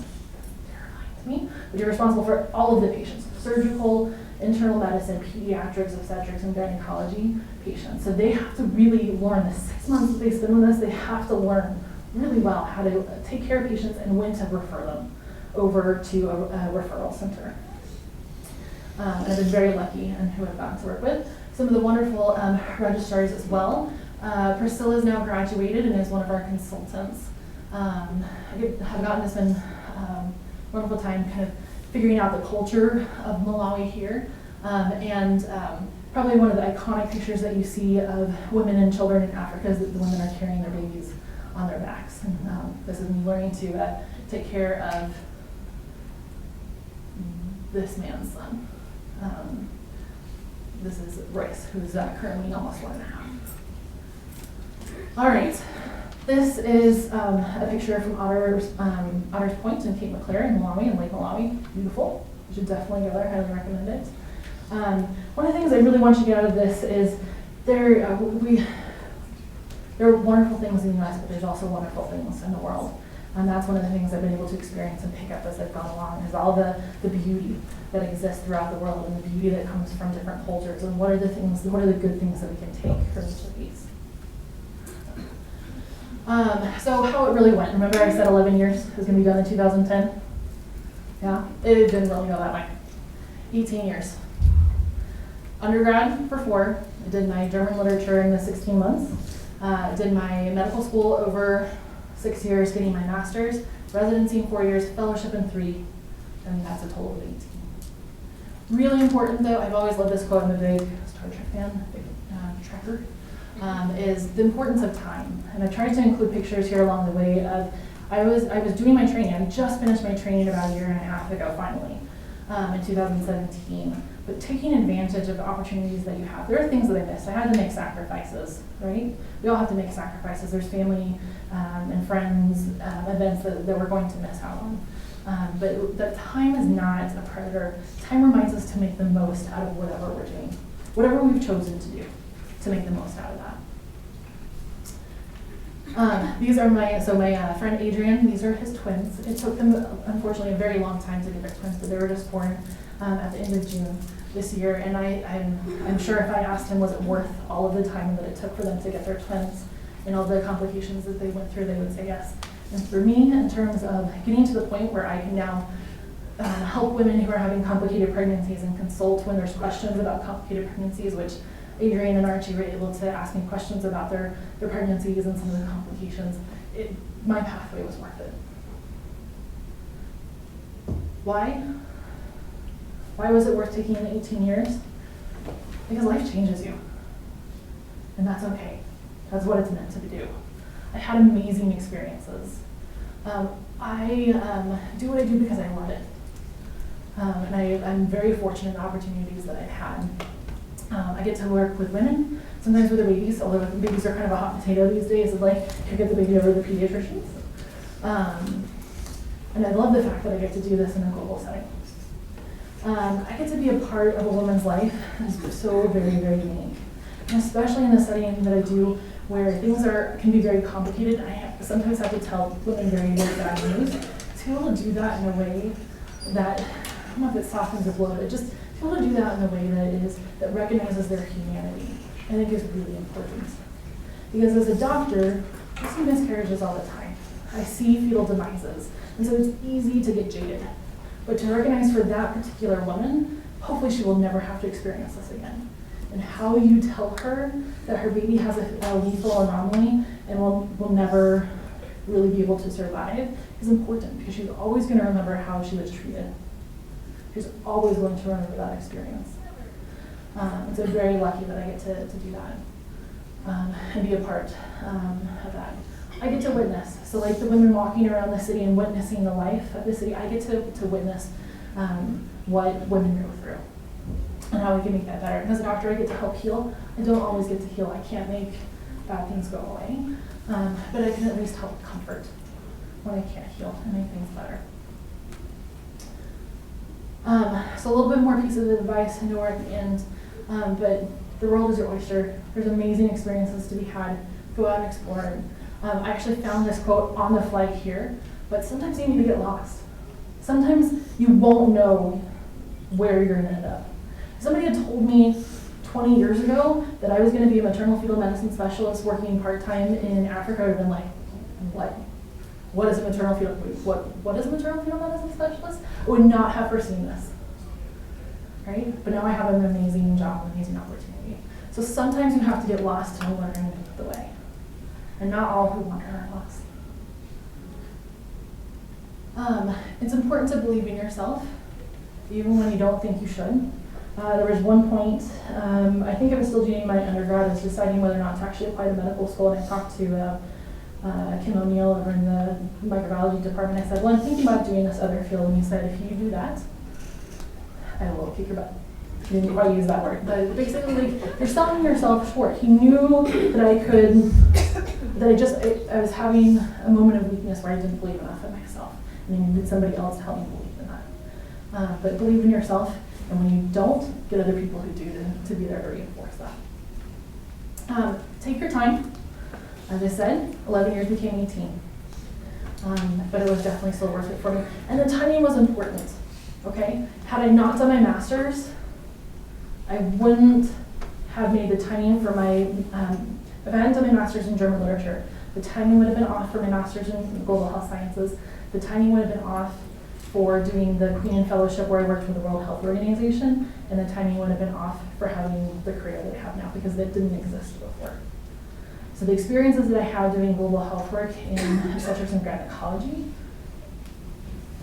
S3: Terrifying to me, but you're responsible for all of the patients: surgical, internal medicine, pediatrics, obstetrics, and gynecology patients. So they have to really learn the 6 months that they spend with us. They have to learn really well how to take care of patients and when to refer them over to a referral center. I've been very lucky in who I've gotten to work with. Some of the wonderful registrars as well. Priscilla is now graduated and is one of our consultants. I've gotten to spend wonderful time kind of figuring out the culture of Malawi here. Probably one of the iconic pictures that you see of women and children in Africa is that the women are carrying their babies on their backs. And this is me learning to take care of this man's son. This is Royce, who's currently almost 1.5. All right, this is a picture from Otter's Point in Cape Maclear in Malawi, in Lake Malawi. Beautiful. You should definitely go there. Highly recommend it. One of the things I really want you to get out of this is there are wonderful things in the U.S., but there's also wonderful things in the world. And that's one of the things I've been able to experience and pick up as I've gone along, is all the beauty that exists throughout the world and the beauty that comes from different cultures, and what are the good things that we can take from each of these. So how it really went. Remember I said 11 years was going to be done in 2010? Yeah, it didn't really go that way. 18 years. Undergrad for 4. I did my German literature in the 16 months. I did my medical school over 6 years, getting my master's, residency in 4 years, fellowship in 3, and that's a total of 18. Really important though, I've always loved this quote. I'm a big Star Trek fan, big tracker. is the importance of time. And I tried to include pictures here along the way of, I was doing my training. I just finished my training about a year and a half ago, finally, in 2017. But taking advantage of the opportunities that you have. There are things that I missed. I had to make sacrifices, right? We all have to make sacrifices. There's family and friends, events that we're going to miss out on. But that time is not a predator. Time reminds us to make the most out of whatever we're doing, whatever we've chosen to do, to make the most out of that. These are my friend Adrian, these are his twins. It took them, unfortunately, a very long time to get their twins, but they were just born at the end of June this year. And I'm sure if I asked him, was it worth all of the time that it took for them to get their twins and all the complications that they went through, they would say yes. And for me, in terms of getting to the point where I can now help women who are having complicated pregnancies and consult when there's questions about complicated pregnancies, which Adrian and Archie were able to ask me questions about their pregnancies and some of the complications. My pathway was worth it. Why? Why was it worth taking the 18 years? Because life changes you. And that's okay. That's what it's meant to do. I had amazing experiences. I do what I do because I love it. And I'm very fortunate in the opportunities that I've had. I get to work with women, sometimes with their babies, although babies are kind of a hot potato these days, of like, you get the baby over the pediatricians. And I love the fact that I get to do this in a global setting. I get to be a part of a woman's life that's so very, very unique. And especially in the setting that I do, where things can be very complicated. I sometimes have to tell women very, very bad news. To be able to do that in a way that, I don't know if it softens or blows, just to be able to do that in a way that recognizes their humanity, I think is really important. Because as a doctor, I see miscarriages all the time. I see fetal demises, and so it's easy to get jaded. But to recognize for that particular woman, hopefully she will never have to experience this again. And how you tell her that her baby has a lethal anomaly and will never really be able to survive is important, because she's always going to remember how she was treated. She's always going to remember that experience. And so I'm very lucky that I get to do that and be a part of that. I get to witness. So like the women walking around the city and witnessing the life of the city, I get to witness what women go through and how we can make that better. And as a doctor, I get to help heal. I don't always get to heal. I can't make bad things go away. But I can at least help comfort when I can't heal and make things better. So a little bit more pieces of advice. I know we're at the end, but the world is your oyster. There's amazing experiences to be had. Go out and explore it. I actually found this quote on the flight here, but sometimes you need to get lost. Sometimes you won't know where you're going to end up. If somebody had told me 20 years ago that I was going to be a maternal fetal medicine specialist working part-time in Africa, I would have been like, what? What is a maternal fetal, what is a maternal fetal medicine specialist? I would not have foreseen this, right? But now I have an amazing job, an amazing opportunity. So sometimes you have to get lost to learn the way. And not all who wander are lost. It's important to believe in yourself, even when you don't think you should. There was one point, I think I was still doing my undergrad, I was deciding whether or not to actually apply to medical school, and I talked to Kim O'Neill over in the microbiology department. I said, well, I'm thinking about doing this other field, and he said, if you do that, I will kick your butt. He didn't quite use that word, but basically, like, you're selling yourself short. He knew that I was having a moment of weakness where I didn't believe enough in myself, and I needed somebody else to help me believe in that. But believe in yourself, and when you don't, get other people who do to be there to reinforce that. Take your time. As I said, 11 years became 18. But it was definitely still worth it for me. And the timing was important, okay? Had I not done my master's, I wouldn't have made the timing for my, if I hadn't done my master's in German literature, the timing would have been off for my master's in global health sciences. The timing would have been off for doing the Queen Anne Fellowship where I worked with the World Health Organization, and the timing would have been off for having the career that I have now, because it didn't exist before. So the experiences that I had doing global health work in obstetrics and gynecology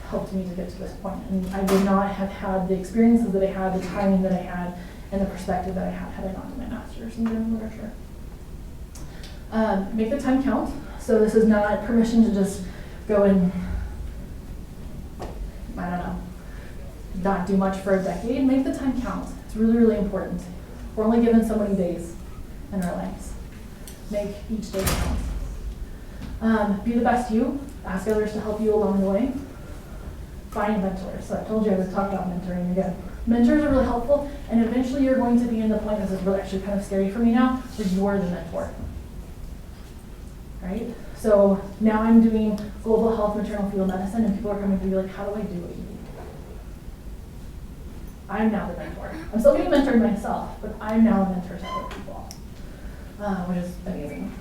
S3: helped me to get to this point. And I would not have had the experiences that I had, the timing that I had, and the perspective that I had I not done my master's in German literature. Make the time count. So this is not permission to just go and, I don't know, not do much for a decade. Make the time count. It's really, really important. We're only given so many days in our lives. Make each day count. Be the best you. Ask others to help you along the way. Find mentors. So I told you I would talk about mentoring again. Mentors are really helpful, and eventually you're going to be in the point, this is really actually kind of scary for me now, where you are the mentor. Right? So now I'm doing global health maternal fetal medicine, and people are coming to me like, how do I do what you do? I'm now the mentor. I'm still getting mentored myself, but I'm now a mentor to other people, which is amazing.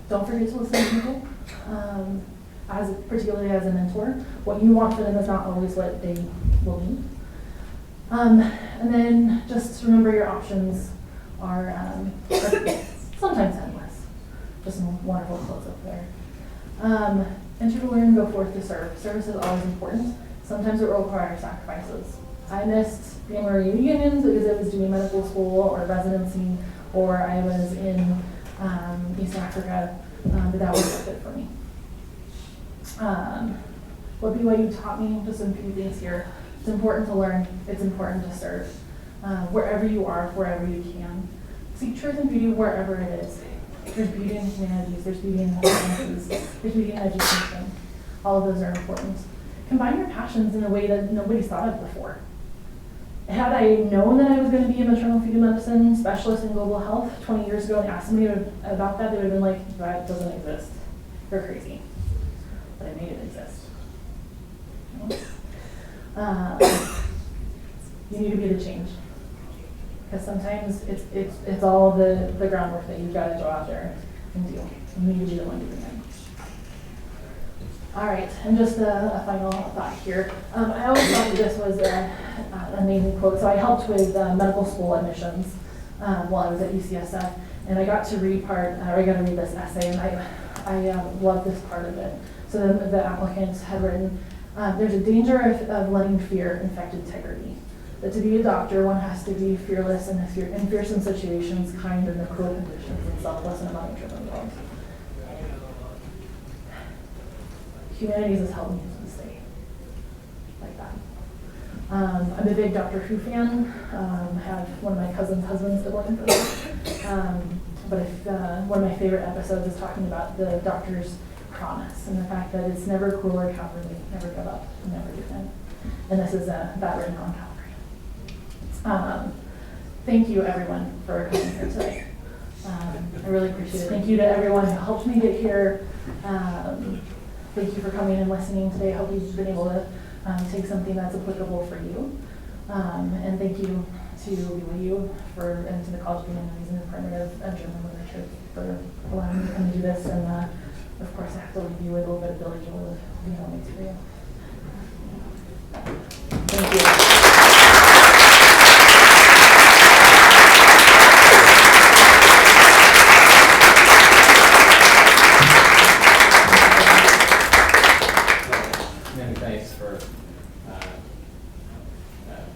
S3: Don't forget to listen to people, particularly as a mentor. What you want for them is not always what they will need. And then just remember your options are sometimes endless. Just some wonderful quotes up there. Enter to learn, go forth to serve. Service is always important. Sometimes it will require sacrifices. I missed family reunions because I was doing medical school or residency, or I was in East Africa, but that was worth it for me. What BYU taught me, just a few things here. It's important to learn, it's important to serve. Wherever you are, wherever you can. Seek truth and beauty wherever it is. There's beauty in humanities, there's beauty in sciences, there's beauty in education. All of those are important. Combine your passions in a way that nobody's thought of before. Had I known that I was going to be a maternal fetal medicine specialist in global health 20 years ago and asked me about that, they would have been like, that doesn't exist. You're crazy. But I made it exist. You need to be the change. Because sometimes it's all the groundwork that you've got to go out there and do. You need to be the one doing it. All right, and just a final thought here. I always thought that this was an amazing quote. So I helped with medical school admissions while I was at UCSF, and I got to read this essay, and I loved this part of it. So the applicant had written, there's a danger of letting fear infect integrity. That to be a doctor, one has to be fearless in fearsome situations, kind in the cruel conditions, and selfless in a money-driven world. Humanities has helped me to stay like that. I'm a big Doctor Who fan. Have one of my cousin's husbands still working for them. But one of my favorite episodes is talking about the doctor's promise and the fact that it's never cruel or cowardly, never give up, never give in. And this is that written on Calvary. Thank you, everyone, for coming here today. I really appreciate it. Thank you to everyone who helped me get here. Thank you for coming and listening today. I hope you've been able to take something that's applicable for you. And thank you to BYU and to the College of Humanities and the Department of German Literature for allowing me to come do this. And of course, I have to leave you with a little bit of Billy Joel of Be Home Makes for You. Thank you.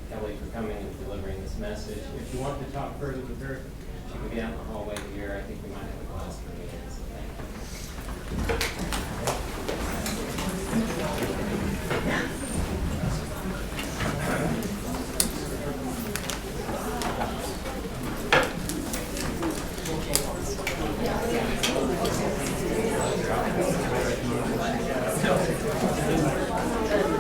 S1: Kelli for coming and delivering this message. If you want to talk further with her, she can be out in the hallway here. I think we might have a class for meetings. So thank you.